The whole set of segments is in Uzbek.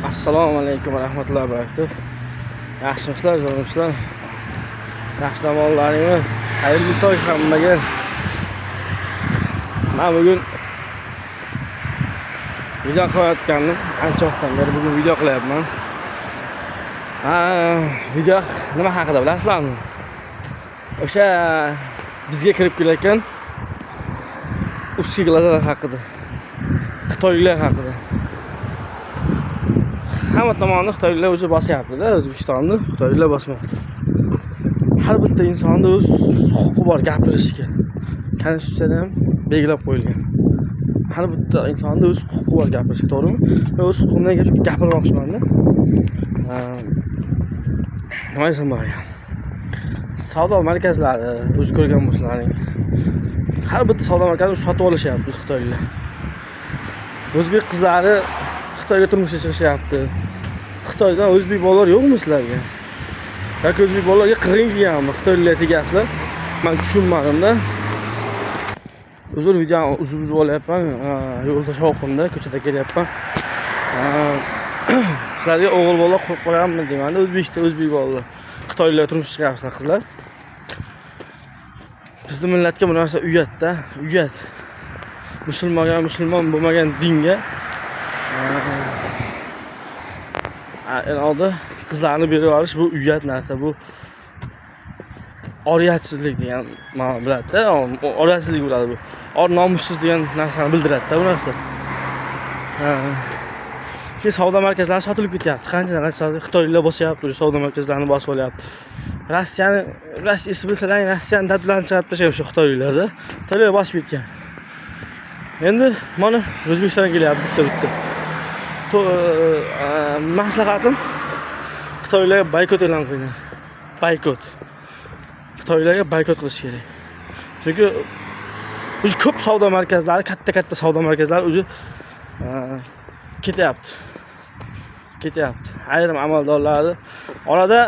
Assalomu alaykum va rahmatullohi va barakatuh. Yaxshimisizlar, zo'rmisizlar? Yaxshi tomonlaringmi? Xayrli to'y hammaga. Men bugun video qilayotgandim. Ancha vaqtdan beri bugun video qilyapman. Video nima haqida bilasizlarmi? O'sha bizga kirib kelayotgan uski glazlar haqida. Xitoyliklar haqida. Hamma tomonni Xitoyliklar o'zi bosyapti-da, O'zbekistonni Xitoyliklar bosmoqda. Har bitta insonda o'z huquqi bor gapirishga. Konstitutsiyada ham belgilab qo'yilgan. Har bitta insonda o'z huquqi bor gapirishga, to'g'rimi? Men o'z huquqimdan gapirmoqchiman-da. Nima desam bo'ladi? Savdo markazlari, o'zi ko'rgan bo'lsalaring. Har bitta savdo markazini sotib olishyapti Xitoyliklar. O'zbek qizlari Xitoyga turmushga chiqishyapti. Xitoydan o'zbek bolalar yo'qmi sizlarga? Yoki o'zbek bolalarga qirin kelganmi? Xitoyliklar tegyaptilar. Men tushunmadim-da. Uzr videoni uzib olyapman. Yo'lda shovqinda, ko'chada kelyapman. Sizlarga o'g'il bolalar qo'yib qo'yammi deyman-da, o'zbek bolalar. Xitoyliklar turmushga chiqyapti qizlar. Bizning millatga bu narsa uyat-da, uyat. Musulmon bo'lmagan dinga oldi qizlarni berib yuborish bu uyat narsa, bu oriyatsizlik degan ma'no biladi-da, oriyatsizlik bo'ladi bu. Nomussiz degan narsani bildiradi-da bu narsa. Keyin savdo markazlari sotilib ketyapti. Qancha Xitoyliklar bosyapti, savdo markazlarini bosib olyapti. Rossiya bilsalar, Rossiyani dadlarni chiqarib tashlab o'sha Xitoyliklarda. Xitoyliklar bosib ketgan. Endi mana O'zbekistonga kelyapti bitta. Maslahatim Xitoylarga boykot e'lon qilinglar. Boykot. Xitoylarga boykot qilish kerak. Chunki o'zi ko'p savdo markazlari, katta savdo markazlari o'zi ketyapti. Ayrim amaldorlarni orada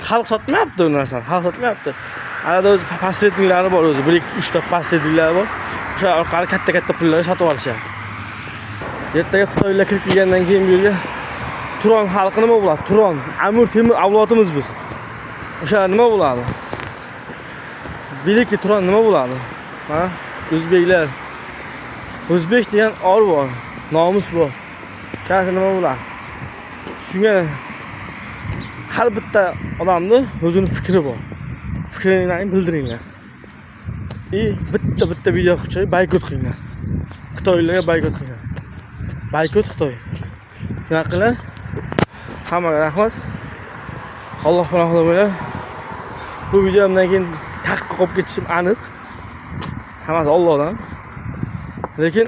xalq sotmayapti u narsani, xalq sotmayapti. Arada o'zi pasredinglari bor, o'zi 1-2-3 ta pasredinglari bor. O'sha orqali katta pullarga sotib olishyapti. Ertaga Xitoyliklar kirib kelgandan keyin bu yerga Turon xalqi nima bo'ladi? Turon, Amir Temur avlodimiz biz. O'sha nima bo'ladi? Veliki Turon nima bo'ladi? Ha? O'zbeklar. O'zbek degan or bor, nomus bor. Qancha nima bo'ladi? Shunga har bitta odamni o'zining fikri bor. Fikringizni bildiringlar. Bitta video qilib boykot qilinglar. Xitoylarga boykot qilinglar. Boykot Xitoy. Shunaqa qilinglar. Hammaga rahmat. Alloh panohida bo'linglar. Bu videomdan keyin taqqa qolib ketishim aniq. Hammasi Allohdan. Lekin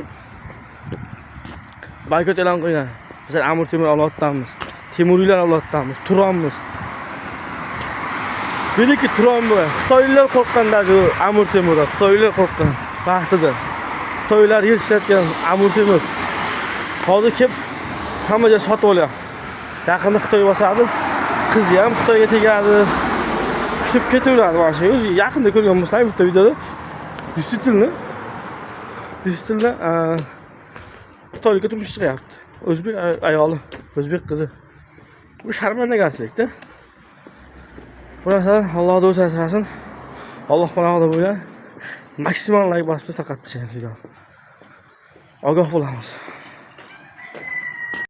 boykot e'lon qilinglar. Biz Amir Temur avloddanmiz. Temuriylar avloddanmiz. Turonmiz. Veliki Turon bu. Xitoyliklar qo'rqqanda shu Amir Temurdan. Xitoyliklar qo'rqqan vaqtida. Xitoylar yer ishlatgan Amir Temur. Hozir kelib hamma joy sotib olyapti. Yaqinda Xitoy bosadi. Qizi ham Xitoyga tegadi. Ushlab ketaveradi mana shu. O'zi yaqinda ko'rgan bo'lsam bitta videoda действительно Xitoylikka turmush chiqyapti. O'zbek ayoli, o'zbek qizi. Bu sharmandagarchilikda. Bu narsadan Allohga o'zi asrasin. Alloh panohida bo'linglar. Maksimal like bosib tarqatib qo'ying videoni. Ogoh bo'lamiz.